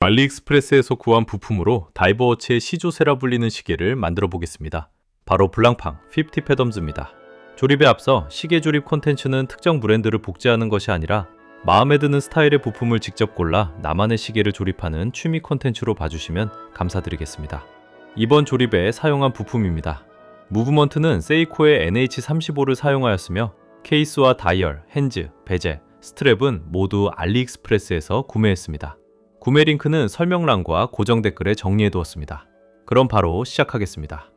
알리익스프레스에서 구한 부품으로 다이버워치의 시조새라 불리는 시계를 만들어 보겠습니다. 바로 블랑팡 50 패덤즈입니다. 조립에 앞서 시계 조립 콘텐츠는 특정 브랜드를 복제하는 것이 아니라 마음에 드는 스타일의 부품을 직접 골라 나만의 시계를 조립하는 취미 콘텐츠로 봐주시면 감사드리겠습니다. 이번 조립에 사용한 부품입니다. 무브먼트는 세이코의 NH35를 사용하였으며 케이스와 다이얼, 핸즈, 베젤, 스트랩은 모두 알리익스프레스에서 구매했습니다. 구매 링크는 설명란과 고정 댓글에 정리해 두었습니다. 그럼 바로 시작하겠습니다.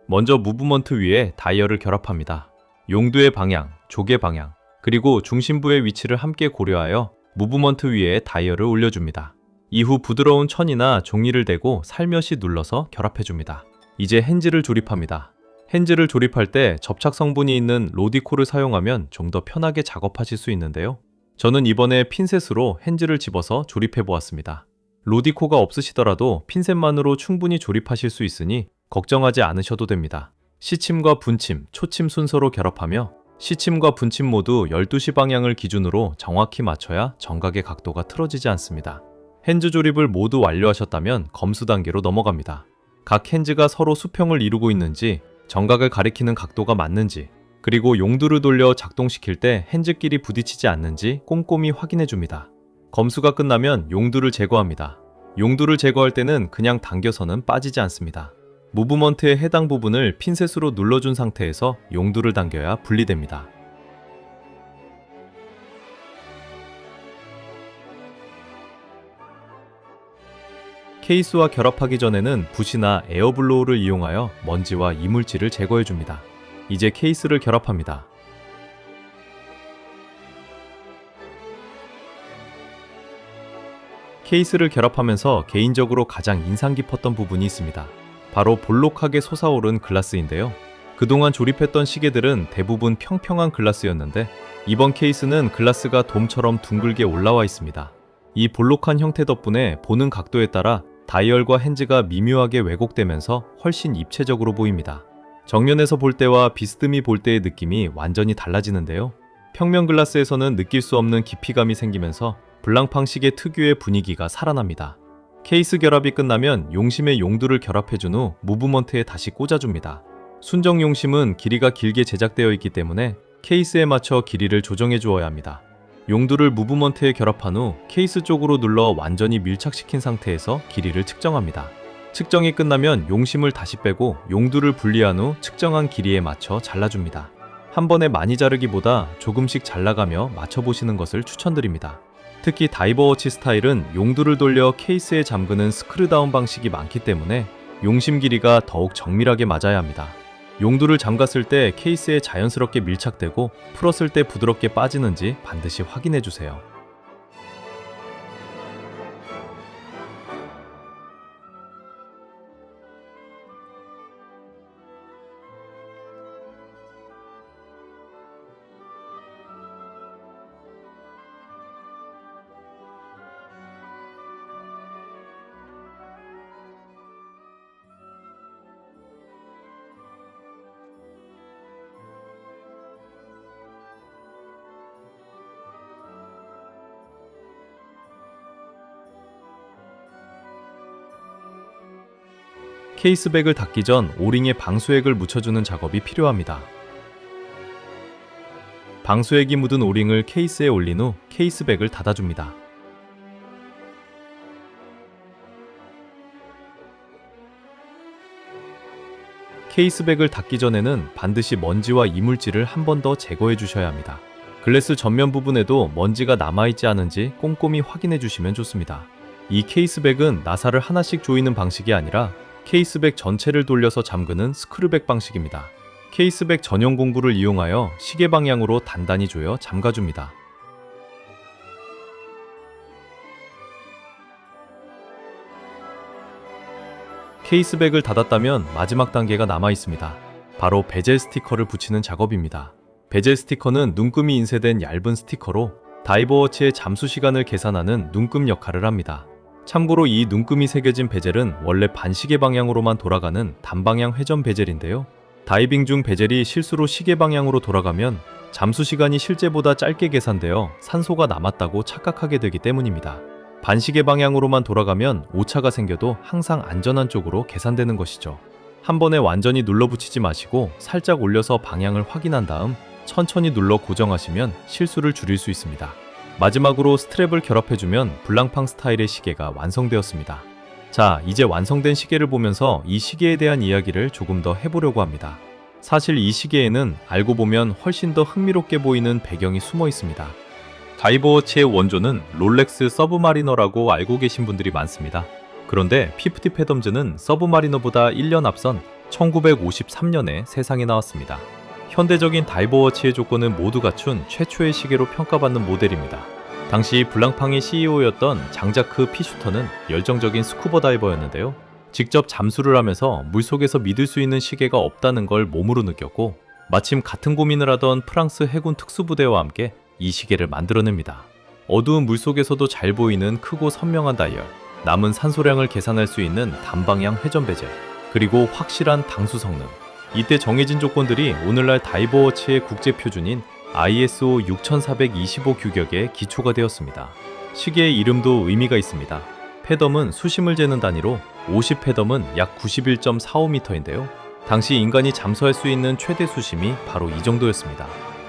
먼저 무브먼트 위에 다이얼을 결합합니다. 용두의 방향, 조개 방향, 그리고 중심부의 위치를 함께 고려하여 무브먼트 위에 다이얼을 올려줍니다. 이후 부드러운 천이나 종이를 대고 살며시 눌러서 결합해줍니다. 이제 핸즈를 조립합니다. 핸즈를 조립할 때 접착 성분이 있는 로디코를 사용하면 좀 더 편하게 작업하실 수 있는데요. 저는 이번에 핀셋으로 핸즈를 집어서 조립해 보았습니다. 로디코가 없으시더라도 핀셋만으로 충분히 조립하실 수 있으니 걱정하지 않으셔도 됩니다. 시침과 분침, 초침 순서로 결합하며 시침과 분침 모두 12시 방향을 기준으로 정확히 맞춰야 정각의 각도가 틀어지지 않습니다. 핸즈 조립을 모두 완료하셨다면 검수 단계로 넘어갑니다. 각 핸즈가 서로 수평을 이루고 있는지, 정각을 가리키는 각도가 맞는지, 그리고 용두를 돌려 작동시킬 때 핸즈끼리 부딪히지 않는지 꼼꼼히 확인해 줍니다. 검수가 끝나면 용두를 제거합니다. 용두를 제거할 때는 그냥 당겨서는 빠지지 않습니다. 무브먼트의 해당 부분을 핀셋으로 눌러준 상태에서 용두를 당겨야 분리됩니다. 케이스와 결합하기 전에는 붓이나 에어블로우를 이용하여 먼지와 이물질을 제거해 줍니다. 이제 케이스를 결합합니다. 케이스를 결합하면서 개인적으로 가장 인상 깊었던 부분이 있습니다. 바로 볼록하게 솟아오른 글라스인데요. 그동안 조립했던 시계들은 대부분 평평한 글라스였는데 이번 케이스는 글라스가 돔처럼 둥글게 올라와 있습니다. 이 볼록한 형태 덕분에 보는 각도에 따라 다이얼과 핸즈가 미묘하게 왜곡되면서 훨씬 입체적으로 보입니다. 정면에서 볼 때와 비스듬히 볼 때의 느낌이 완전히 달라지는데요. 평면 글라스에서는 느낄 수 없는 깊이감이 생기면서 블랑팡 시계 특유의 분위기가 살아납니다. 케이스 결합이 끝나면 용심에 용두를 결합해준 후 무브먼트에 다시 꽂아줍니다. 순정 용심은 길이가 길게 제작되어 있기 때문에 케이스에 맞춰 길이를 조정해 주어야 합니다. 용두를 무브먼트에 결합한 후 케이스 쪽으로 눌러 완전히 밀착시킨 상태에서 길이를 측정합니다. 측정이 끝나면 용심을 다시 빼고 용두를 분리한 후 측정한 길이에 맞춰 잘라줍니다. 한 번에 많이 자르기보다 조금씩 잘라가며 맞춰보시는 것을 추천드립니다. 특히 다이버워치 스타일은 용두를 돌려 케이스에 잠그는 스크류다운 방식이 많기 때문에 용심 길이가 더욱 정밀하게 맞아야 합니다. 용두를 잠갔을 때 케이스에 자연스럽게 밀착되고 풀었을 때 부드럽게 빠지는지 반드시 확인해주세요. 케이스백을 닫기 전 오링에 방수액을 묻혀주는 작업이 필요합니다. 방수액이 묻은 오링을 케이스에 올린 후 케이스백을 닫아줍니다. 케이스백을 닫기 전에는 반드시 먼지와 이물질을 한 번 더 제거해 주셔야 합니다. 글래스 전면 부분에도 먼지가 남아있지 않은지 꼼꼼히 확인해 주시면 좋습니다. 이 케이스백은 나사를 하나씩 조이는 방식이 아니라 케이스백 전체를 돌려서 잠그는 스크류백 방식입니다. 케이스백 전용 공구를 이용하여 시계 방향으로 단단히 조여 잠가줍니다. 케이스백을 닫았다면 마지막 단계가 남아 있습니다. 바로 베젤 스티커를 붙이는 작업입니다. 베젤 스티커는 눈금이 인쇄된 얇은 스티커로 다이버워치의 잠수 시간을 계산하는 눈금 역할을 합니다. 참고로 이 눈금이 새겨진 베젤은 원래 반시계 방향으로만 돌아가는 단방향 회전 베젤인데요. 다이빙 중 베젤이 실수로 시계 방향으로 돌아가면 잠수 시간이 실제보다 짧게 계산되어 산소가 남았다고 착각하게 되기 때문입니다. 반시계 방향으로만 돌아가면 오차가 생겨도 항상 안전한 쪽으로 계산되는 것이죠. 한 번에 완전히 눌러붙이지 마시고 살짝 올려서 방향을 확인한 다음 천천히 눌러 고정하시면 실수를 줄일 수 있습니다. 마지막으로 스트랩을 결합해주면 블랑팡 스타일의 시계가 완성되었습니다. 자, 이제 완성된 시계를 보면서 이 시계에 대한 이야기를 조금 더 해보려고 합니다. 사실 이 시계에는 알고 보면 훨씬 더 흥미롭게 보이는 배경이 숨어 있습니다. 다이버워치의 원조는 롤렉스 서브마리너라고 알고 계신 분들이 많습니다. 그런데 피프티 패덤즈는 서브마리너보다 1년 앞선 1953년에 세상에 나왔습니다. 현대적인 다이버워치의 조건을 모두 갖춘 최초의 시계로 평가받는 모델입니다. 당시 블랑팡의 CEO였던 장자크 피슈터는 열정적인 스쿠버 다이버였는데요. 직접 잠수를 하면서 물속에서 믿을 수 있는 시계가 없다는 걸 몸으로 느꼈고 마침 같은 고민을 하던 프랑스 해군 특수부대와 함께 이 시계를 만들어냅니다. 어두운 물속에서도 잘 보이는 크고 선명한 다이얼, 남은 산소량을 계산할 수 있는 단방향 회전 베젤, 그리고 확실한 방수 성능. 이때 정해진 조건들이 오늘날 다이버워치의 국제 표준인 ISO 6425 규격의 기초가 되었습니다. 시계의 이름도 의미가 있습니다. 패덤은 수심을 재는 단위로 50패덤은 약 91.45m인데요. 당시 인간이 잠수할 수 있는 최대 수심이 바로 이 정도였습니다.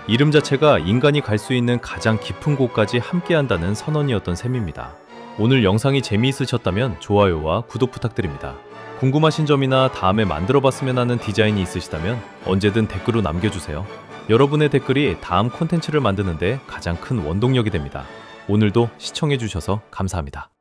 이름 자체가 인간이 갈 수 있는 가장 깊은 곳까지 함께한다는 선언이었던 셈입니다. 오늘 영상이 재미있으셨다면 좋아요와 구독 부탁드립니다. 궁금하신 점이나 다음에 만들어봤으면 하는 디자인이 있으시다면 언제든 댓글로 남겨주세요. 여러분의 댓글이 다음 콘텐츠를 만드는데 가장 큰 원동력이 됩니다. 오늘도 시청해주셔서 감사합니다.